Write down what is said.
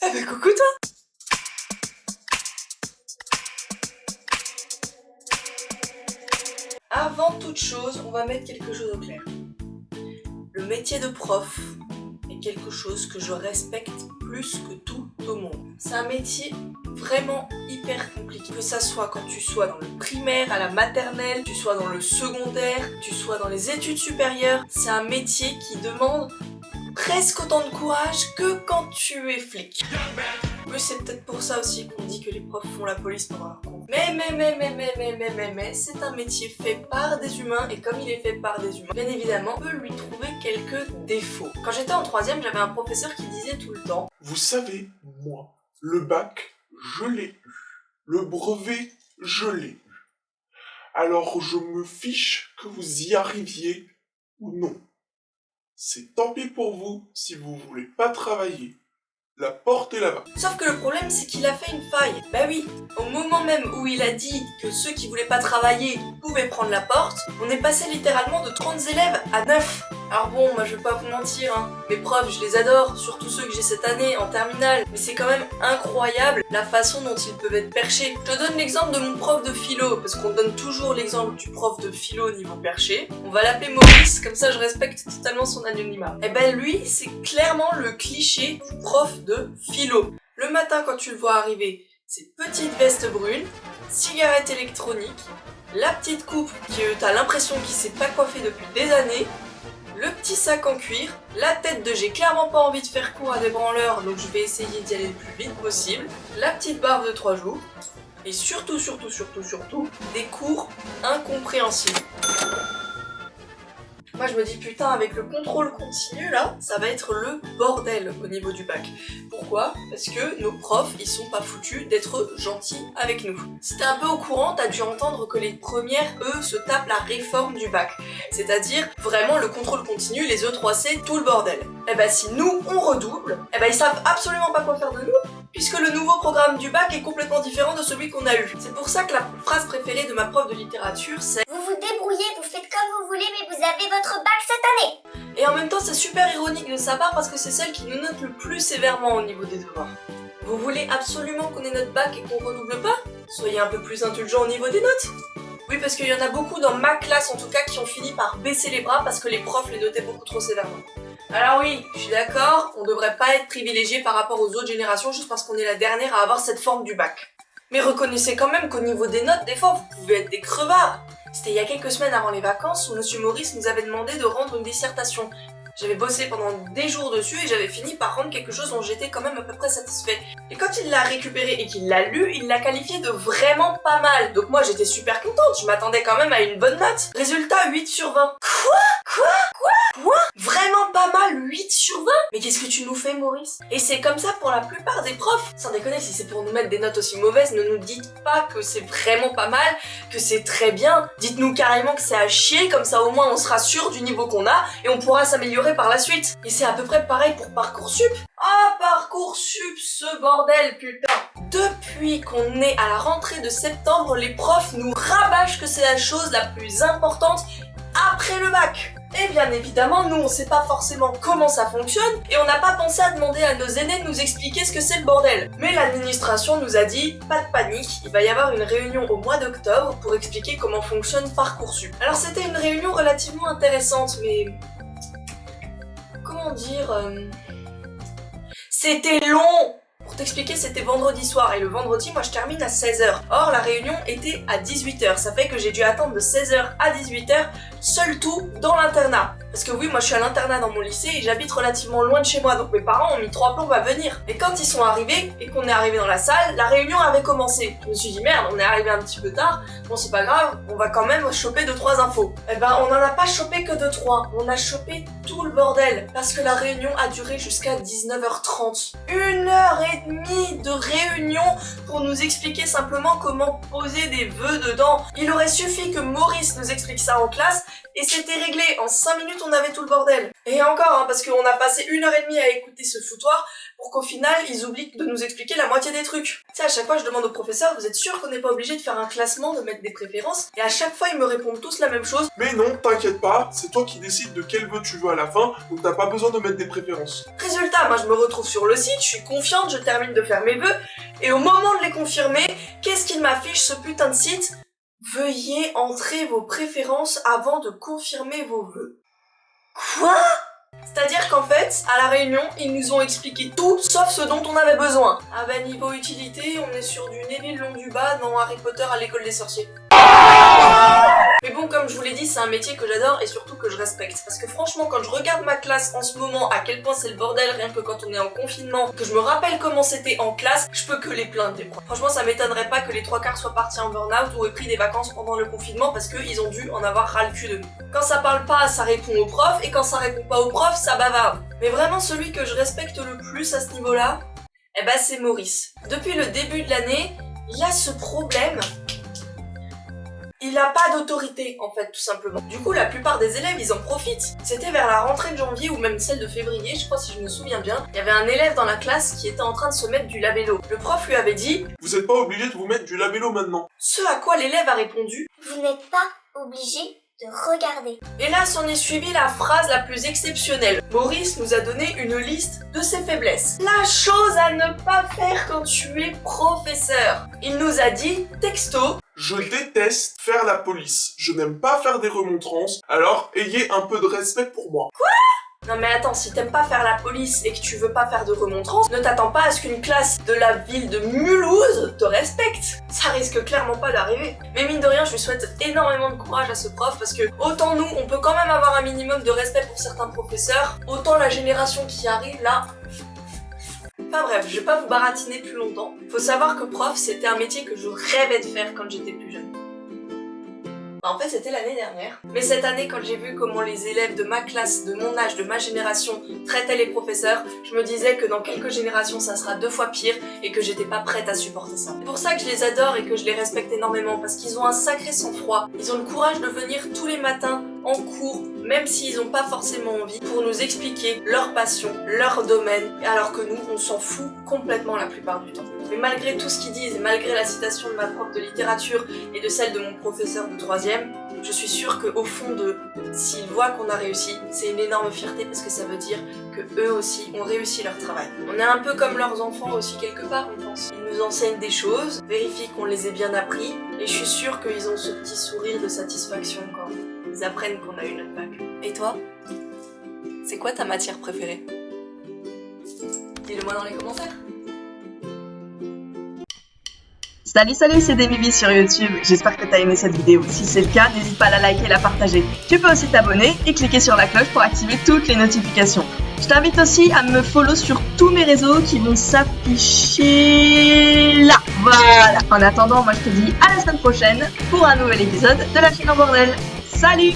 Ah bah coucou toi. Avant toute chose, on va mettre quelque chose au clair. Le métier de prof est quelque chose que je respecte plus que tout au monde. C'est un métier vraiment hyper compliqué. Que ça soit quand tu sois dans le primaire, à la maternelle, tu sois dans le secondaire, tu sois dans les études supérieures, c'est un métier qui demande presque autant de courage que quand tu es flic. Oui, c'est peut-être pour ça aussi qu'on dit que les profs font la police pendant leur cours. Mais, c'est un métier fait par des humains, et comme il est fait par des humains, bien évidemment, on peut lui trouver quelques défauts. Quand j'étais en 3e, j'avais un professeur qui disait tout le temps « Vous savez, moi, le bac, je l'ai eu. Le brevet, je l'ai eu. Alors je me fiche que vous y arriviez ou non. C'est tant pis pour vous si vous voulez pas travailler. La porte est là-bas. » Sauf que le problème, c'est qu'il a fait une faille. Bah oui, au moment même où il a dit que ceux qui voulaient pas travailler pouvaient prendre la porte, on est passé littéralement de 30 élèves à 9. Alors bon, moi je vais pas vous mentir, hein. Mes profs, je les adore, surtout ceux que j'ai cette année en terminale, mais c'est quand même incroyable la façon dont ils peuvent être perchés. Je te donne l'exemple de mon prof de philo, parce qu'on donne toujours l'exemple du prof de philo niveau perché. On va l'appeler Maurice, comme ça je respecte totalement son anonymat. Et ben lui, c'est clairement le cliché du prof de philo. Le matin quand tu le vois arriver, c'est petite veste brune, cigarette électronique, la petite coupe que t'as l'impression qu'il s'est pas coiffé depuis des années, le petit sac en cuir, la tête de j'ai clairement pas envie de faire cours à des branleurs donc je vais essayer d'y aller le plus vite possible, la petite barbe de 3 jours, et surtout, des cours incompréhensibles. Moi je me dis putain, avec le contrôle continu là, ça va être le bordel au niveau du bac. Pourquoi? Parce que nos profs, ils sont pas foutus d'être gentils avec nous. Si t'es un peu au courant, t'as dû entendre que les premières, eux, se tapent la réforme du bac. C'est-à-dire vraiment le contrôle continu, les E3C, tout le bordel. Et bah si nous, on redouble, et bah ils savent absolument pas quoi faire de nous, puisque le nouveau programme du bac est complètement différent de celui qu'on a eu. C'est pour ça que la phrase préférée de ma prof de littérature, c'est « Vous vous débrouillez, vous faites comme vous voulez, mais vous avez votre bac cette année !» Et en même temps, c'est super ironique de sa part parce que c'est celle qui nous note le plus sévèrement au niveau des devoirs. Vous voulez absolument qu'on ait notre bac et qu'on redouble pas? Soyez un peu plus indulgents au niveau des notes. Oui, parce qu'il y en a beaucoup dans ma classe en tout cas qui ont fini par baisser les bras parce que les profs les notaient beaucoup trop sévèrement. Alors oui, je suis d'accord, on devrait pas être privilégié par rapport aux autres générations juste parce qu'on est la dernière à avoir cette forme du bac. Mais reconnaissez quand même qu'au niveau des notes, des fois, vous pouvez être des crevards. C'était il y a quelques semaines avant les vacances où Monsieur Maurice nous avait demandé de rendre une dissertation. J'avais bossé pendant des jours dessus et j'avais fini par rendre quelque chose dont j'étais quand même à peu près satisfait. Et quand il l'a récupéré et qu'il l'a lu, il l'a qualifié de vraiment pas mal. Donc moi j'étais super contente, je m'attendais quand même à une bonne note. Résultat 8 sur 20. Quoi? Vraiment pas mal, 8 sur 20? Mais qu'est-ce que tu nous fais, Maurice? Et c'est comme ça pour la plupart des profs. Sans déconner, si c'est pour nous mettre des notes aussi mauvaises, ne nous dites pas que c'est vraiment pas mal, que c'est très bien. Dites-nous carrément que c'est à chier, comme ça au moins on sera sûr du niveau qu'on a et on pourra s'améliorer par la suite. Et c'est à peu près pareil pour Parcoursup. Ah, Parcoursup, ce bordel, putain! Depuis qu'on est à la rentrée de septembre, les profs nous rabâchent que c'est la chose la plus importante après le bac. Et bien évidemment, nous on sait pas forcément comment ça fonctionne et on n'a pas pensé à demander à nos aînés de nous expliquer ce que c'est le bordel. Mais l'administration nous a dit, pas de panique, il va y avoir une réunion au mois d'octobre pour expliquer comment fonctionne Parcoursup. Alors c'était une réunion relativement intéressante, mais... comment dire... C'était long! Pour t'expliquer, c'était vendredi soir et le vendredi, moi je termine à 16h. Or, la réunion était à 18h. Ça fait que j'ai dû attendre de 16h à 18h, seul tout dans l'internat. Parce que oui, moi je suis à l'internat dans mon lycée et j'habite relativement loin de chez moi, donc mes parents ont mis 3 plombs à venir. Et quand ils sont arrivés et qu'on est arrivé dans la salle, la réunion avait commencé. Je me suis dit merde, on est arrivé un petit peu tard, bon c'est pas grave, on va quand même choper 2-3 infos. Eh ben on en a pas chopé que 2-3, on a chopé tout le bordel. Parce que la réunion a duré jusqu'à 19h30. 1h30 de réunion pour nous expliquer simplement comment poser des vœux dedans. Il aurait suffi que Maurice nous explique ça en classe et c'était réglé. En 5 minutes, on avait tout le bordel. Et encore, parce qu'on a passé 1h30 à écouter ce foutoir pour qu'au final, ils oublient de nous expliquer la moitié des trucs. Tu sais, à chaque fois, je demande au professeur, vous êtes sûr qu'on n'est pas obligé de faire un classement, de mettre des préférences? Et à chaque fois, ils me répondent tous la même chose. Mais non, t'inquiète pas, c'est toi qui décides de quel vœu tu veux à la fin, donc t'as pas besoin de mettre des préférences. Résultat, moi je me retrouve sur le site, je suis confiante, je termine de faire mes vœux, et au moment de les confirmer, qu'est-ce qu'il m'affiche ce putain de site? Veuillez entrer vos préférences avant de confirmer vos vœux. Quoi? C'est-à-dire qu'en fait, à la réunion, ils nous ont expliqué tout sauf ce dont on avait besoin. Ah bah niveau utilité, on est sur du Neville Londubat dans Harry Potter à l'école des sorciers. Mais bon, comme je vous l'ai dit, c'est un métier que j'adore et surtout que je respecte. Parce que franchement, quand je regarde ma classe en ce moment, à quel point c'est le bordel, rien que quand on est en confinement, que je me rappelle comment c'était en classe, je peux que les plaindre des profs. Franchement, ça m'étonnerait pas que les 3/4 soient partis en burn-out ou aient pris des vacances pendant le confinement parce qu'ils ont dû en avoir ras le cul de nous. Quand ça parle pas, ça répond aux profs, et quand ça répond pas aux profs, ça bavarde. Mais vraiment, celui que je respecte le plus à ce niveau-là, eh ben c'est Maurice. Depuis le début de l'année, il a ce problème. Il a pas d'autorité, en fait, tout simplement. Du coup, la plupart des élèves, ils en profitent. C'était vers la rentrée de janvier ou même celle de février, je crois si je me souviens bien. Il y avait un élève dans la classe qui était en train de se mettre du labello. Le prof lui avait dit « Vous êtes pas obligé de vous mettre du labello maintenant. » Ce à quoi l'élève a répondu « Vous n'êtes pas obligé de regarder. » Et là s'en est suivi la phrase la plus exceptionnelle. Maurice nous a donné une liste de ses faiblesses. La chose à ne pas faire quand tu es professeur. Il nous a dit, texto, « Je déteste faire la police. Je n'aime pas faire des remontrances, alors ayez un peu de respect pour moi. » Quoi ? Non mais attends, si t'aimes pas faire la police et que tu veux pas faire de remontrance, ne t'attends pas à ce qu'une classe de la ville de Mulhouse te respecte. Ça risque clairement pas d'arriver. Mais mine de rien, je lui souhaite énormément de courage à ce prof parce que autant nous, on peut quand même avoir un minimum de respect pour certains professeurs, autant la génération qui arrive là... Enfin bref, je vais pas vous baratiner plus longtemps. Faut savoir que prof, c'était un métier que je rêvais de faire quand j'étais plus jeune. En fait, c'était l'année dernière. Mais cette année, quand j'ai vu comment les élèves de ma classe, de mon âge, de ma génération traitaient les professeurs, je me disais que dans quelques générations, ça sera 2 fois pire et que j'étais pas prête à supporter ça. C'est pour ça que je les adore et que je les respecte énormément parce qu'ils ont un sacré sang-froid. Ils ont le courage de venir tous les matins en cours, même s'ils n'ont pas forcément envie, pour nous expliquer leur passion, leur domaine, alors que nous, on s'en fout complètement la plupart du temps. Mais malgré tout ce qu'ils disent, et malgré la citation de ma prof de littérature et de celle de mon professeur de 3e, je suis sûre qu'au fond d'eux, s'ils voient qu'on a réussi, c'est une énorme fierté parce que ça veut dire que eux aussi ont réussi leur travail. On est un peu comme leurs enfants aussi quelque part, on pense. Ils nous enseignent des choses, vérifient qu'on les ait bien appris, et je suis sûre qu'ils ont ce petit sourire de satisfaction quand ils apprennent qu'on a eu notre bac. Et toi ? C'est quoi ta matière préférée ? Dis-le-moi dans les commentaires. Salut, c'est Demibi sur YouTube, j'espère que t'as aimé cette vidéo. Si c'est le cas, n'hésite pas à la liker et la partager. Tu peux aussi t'abonner et cliquer sur la cloche pour activer toutes les notifications. Je t'invite aussi à me follow sur tous mes réseaux qui vont s'afficher là. Voilà. En attendant, moi je te dis à la semaine prochaine pour un nouvel épisode de La chaîne en bordel. Salut!